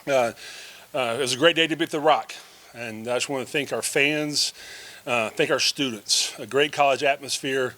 It was a great day to be at the Rock, and I just want to thank our fans, thank our students. A great college atmosphere,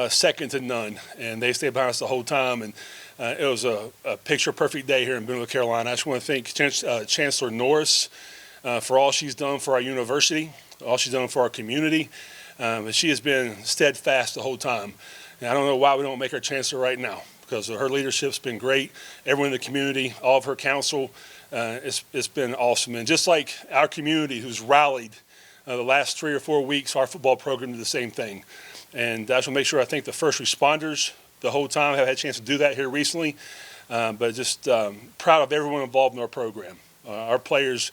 second to none, and they stayed behind us the whole time. And it was a picture-perfect day here in Boonville, Carolina. I just want to thank Chancellor Norris for all she's done for our university, all she's done for our community. She has been steadfast the whole time. And I don't know why we don't make her chancellor right now, because her leadership's been great. Everyone in the community, all of her council, it's been awesome. And just like our community who's rallied the last 3 or 4 weeks, our football program did the same thing. And I just want to make sure I thank the first responders the whole time. I've had a chance to do that here recently. But just proud of everyone involved in our program. Our players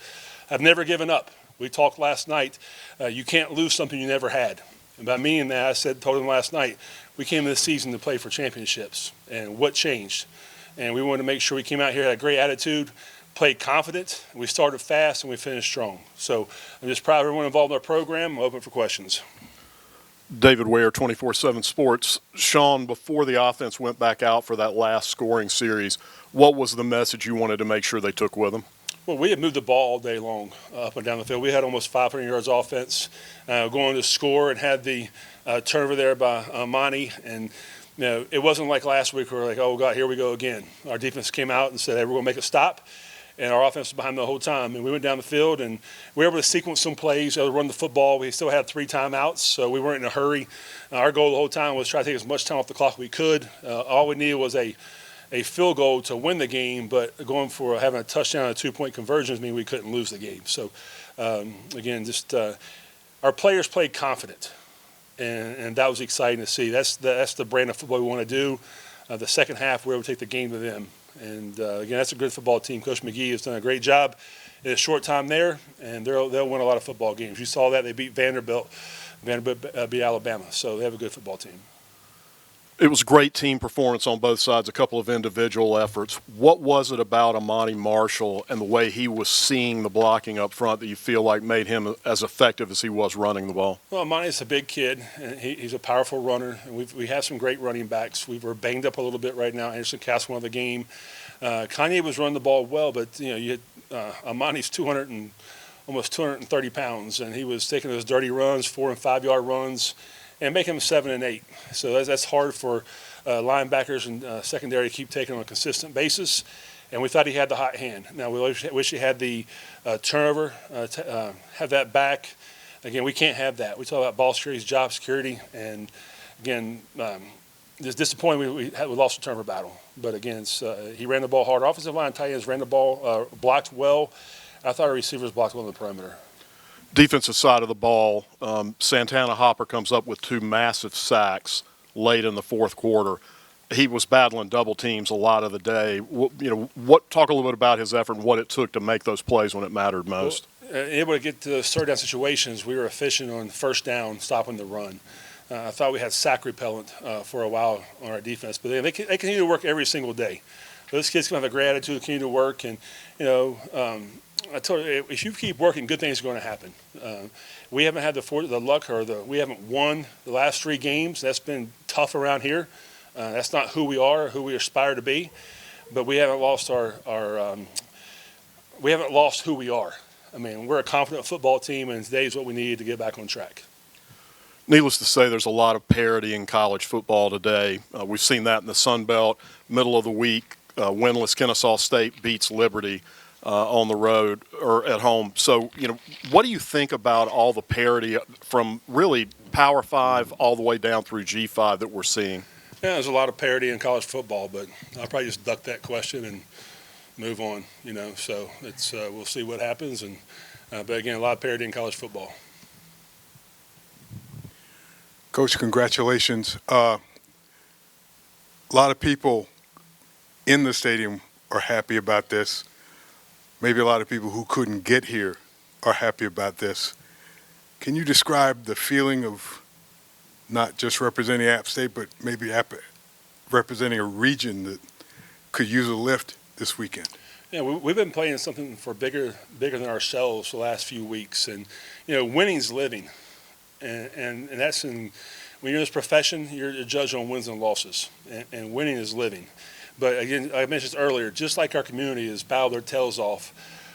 have never given up. We talked last night, you can't lose something you never had. And by meaning that, told them last night, we came this season to play for championships. And what changed? And we wanted to make sure we came out here, had a great attitude, played confident, we started fast, and we finished strong. So I'm just proud of everyone involved in our program. I'm open for questions. David Ware, 24/7 Sports. Sean, before the offense went back out for that last scoring series, what was the message you wanted to make sure they took with them? Well, we had moved the ball all day long up and down the field. We had almost 500 yards offense going to score, and had the turnover there by Monty. And it wasn't like last week where we're like, oh, God, here we go again. Our defense came out and said, hey, we're going to make a stop. And our offense was behind the whole time. And we went down the field, and we were able to sequence some plays, run the football. We still had 3 timeouts, so we weren't in a hurry. Our goal the whole time was try to take as much time off the clock as we could. All we needed was a field goal to win the game, but going for having a touchdown and a 2-point conversions mean we couldn't lose the game. So, again, just our players played confident, and that was exciting to see. That's the brand of football we want to do. The second half, we're able to take the game to them. And, again, that's a good football team. Coach McGee has done a great job in a short time there, and they'll win a lot of football games. You saw that. They beat Vanderbilt. Vanderbilt beat Alabama, so they have a good football team. It was a great team performance on both sides, a couple of individual efforts. What was it about Amani Marshall and the way he was seeing the blocking up front that you feel like made him as effective as he was running the ball? Well, Amani's a big kid, and he's a powerful runner. And we have some great running backs. We were banged up a little bit right now. Anderson Castle won the game. Kanye was running the ball well, but you had Amani's almost 230 pounds, and he was taking those dirty runs, 4 and 5 yard runs, and making them 7 and 8. So that's hard for linebackers and secondary to keep taking on a consistent basis. And we thought he had the hot hand. Now we wish he had the turnover, have that back. Again, we can't have that. We talk about ball security, job security, and again, it's disappointing we lost the turnover battle. But again, he ran the ball hard. Offensive line tight ends ran the ball, blocked well. I thought our receivers blocked well on the perimeter. Defensive side of the ball, Santana Hopper comes up with 2 massive sacks late in the fourth quarter. He was battling double teams a lot of the day. Talk a little bit about his effort and what it took to make those plays when it mattered most. Well, able to get to third down situations, we were efficient on first down, stopping the run. I thought we had sack repellent for a while on our defense, but they continue to work every single day. Those kids can have a great attitude, continue to work, and I told you, if you keep working, good things are going to happen. We haven't had the luck, or we haven't won the last 3 games. That's been tough around here. That's not who we are, who we aspire to be. But we haven't lost we haven't lost who we are. I mean, we're a confident football team, and today is what we need to get back on track. Needless to say, there's a lot of parity in college football today. We've seen that in the Sun Belt. Middle of the week, winless Kennesaw State beats Liberty on the road or at home. So, what do you think about all the parity from really Power 5 all the way down through G5 that we're seeing? Yeah, there's a lot of parity in college football, but I'll probably just duck that question and move on. So it's we'll see what happens. And but again, a lot of parity in college football. Coach, congratulations. A lot of people in the stadium are happy about this. Maybe a lot of people who couldn't get here are happy about this. Can you describe the feeling of not just representing App State, but maybe representing a region that could use a lift this weekend? Yeah, we've been playing something for bigger than ourselves the last few weeks, and winning's living, and that's when you're in this profession, you're judged on wins and losses, and winning is living. But again, I mentioned earlier, just like our community has bowed their tails off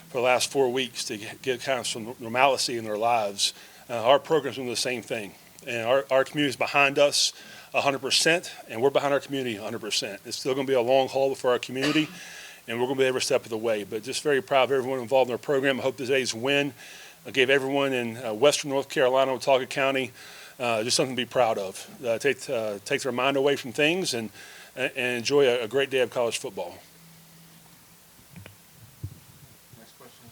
for the last 4 weeks to get kind of some normalcy in their lives, our program's doing the same thing. And our community is behind us 100%, and we're behind our community 100%. It's still going to be a long haul for our community, and we're going to be every step of the way. But just very proud of everyone involved in our program. I hope today's win gave everyone in western North Carolina, Watauga County, just something to be proud of. Take their mind away from things and enjoy a great day of college football. Next question.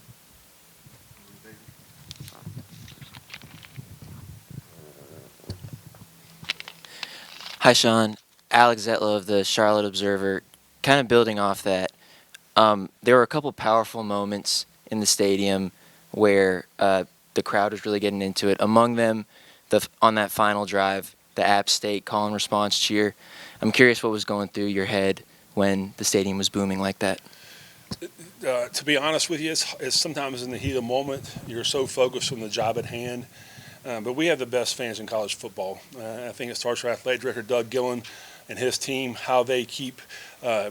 Hi, Sean. Alex Zetlow of the Charlotte Observer. Kind of building off that, there were a couple powerful moments in the stadium where the crowd was really getting into it. Among them, on that final drive, the App State call and response cheer. I'm curious what was going through your head when the stadium was booming like that. To be honest with you, it's sometimes in the heat of the moment, you're so focused on the job at hand. But we have the best fans in college football. I think it starts with athletic director Doug Gillen and his team, how they keep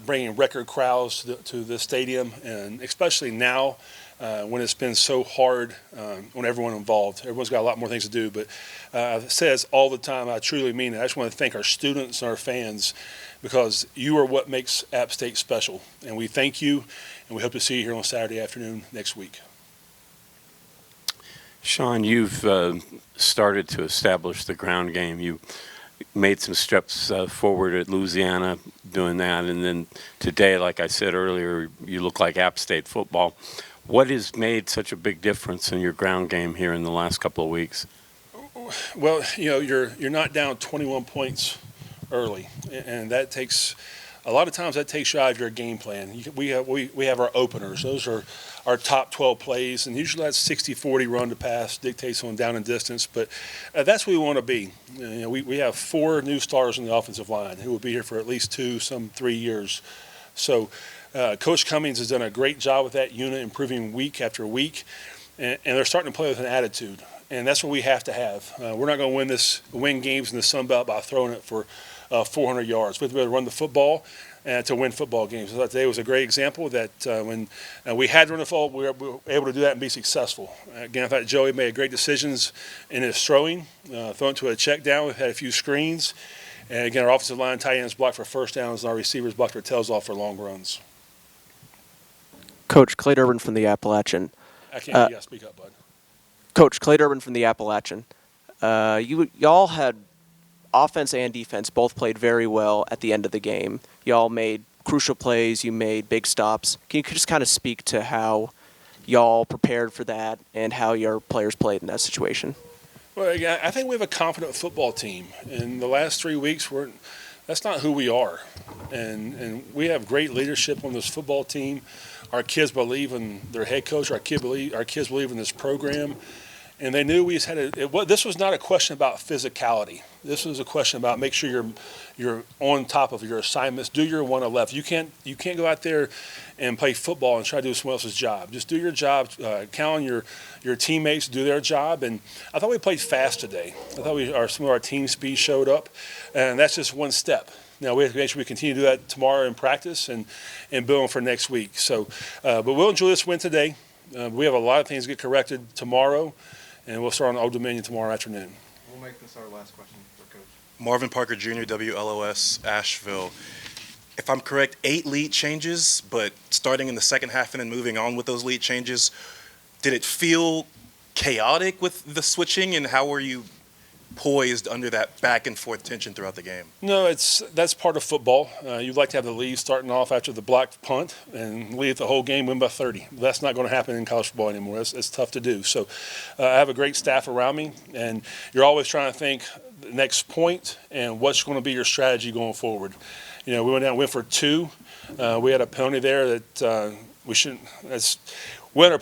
bringing record crowds to the stadium, and especially now when it's been so hard on everyone involved. Everyone's got a lot more things to do, but it says all the time, I truly mean it. I just want to thank our students and our fans, because you are what makes App State special. And we thank you, and we hope to see you here on Saturday afternoon next week. Sean, you've started to establish the ground game. You made some steps forward at Louisiana doing that, and then today, like I said earlier, you look like App State football. What has made such a big difference in your ground game here in the last couple of weeks? Well, you're not down 21 points early, and that takes a lot of times that takes you out of your game plan. We have our openers; those are our top 12 plays, and usually that's 60-40 run to pass, dictates on down and distance. But that's where we want to be. We have 4 new stars on the offensive line who will be here for at least 2, some 3 years. So Coach Cummings has done a great job with that unit, improving week after week, and they're starting to play with an attitude. And that's what we have to have. We're not going to win games in the Sun Belt by throwing it for 400 yards. We have to be able to run the football to win football games. I thought today was a great example that when we had to run the football, we were able to do that and be successful. Again, I thought Joey made great decisions in his throwing to a check down. We've had a few screens. And again, our offensive line tight ends blocked for first downs, and our receivers blocked their tails off for long runs. Coach, Clay Durbin from the Appalachian. I can't hear you. Speak up, bud. Coach, Clay Durbin from the Appalachian. Y'all had offense and defense both played very well at the end of the game. Y'all made crucial plays. You made big stops. Can you just kind of speak to how y'all prepared for that and how your players played in that situation? Well, yeah, I think we have a confident football team. In the last 3 weeks, that's not who we are. And we have great leadership on this football team. Our kids believe in their head coach. Our kids believe in this program. And they knew we just had this was not a question about physicality. This was a question about make sure you're on top of your assignments. Do your 111. You can't go out there and play football and try to do someone else's job. Just do your job. Count on your teammates to do their job. And I thought we played fast today. I thought some of our team speed showed up, and that's just one step. Now we have to make sure we continue to do that tomorrow in practice and build on for next week. So, but we'll enjoy this win today. We have a lot of things to get corrected tomorrow. And we'll start on Old Dominion tomorrow afternoon. We'll make this our last question for Coach. Marvin Parker Jr., WLOS, Asheville. If I'm correct, 8 lead changes, but starting in the second half and then moving on with those lead changes. Did it feel chaotic with the switching, and how were you poised under that back and forth tension throughout the game? No, that's part of football. You'd like to have the lead starting off after the blocked punt and lead the whole game, win by 30. That's not going to happen in college football anymore. It's tough to do. So I have a great staff around me, and you're always trying to think the next point and what's going to be your strategy going forward. We went down and went for 2. We had a penalty there that we shouldn't. We want our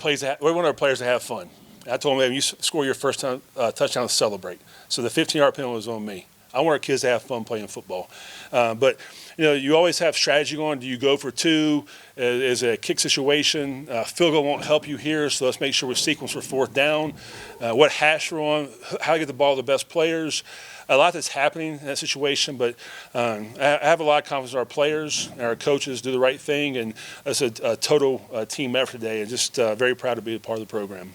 players to have fun. I told them, you score your first touchdown to celebrate. So the 15-yard penalty was on me. I want our kids to have fun playing football. But you always have strategy going. Do you go for two? Is it a kick situation? Field goal won't help you here, so let's make sure we sequence for fourth down. What hash we're on, how to get the ball to the best players. A lot that's happening in that situation, but I have a lot of confidence in our players and our coaches do the right thing, and it's a total team effort today, and just very proud to be a part of the program.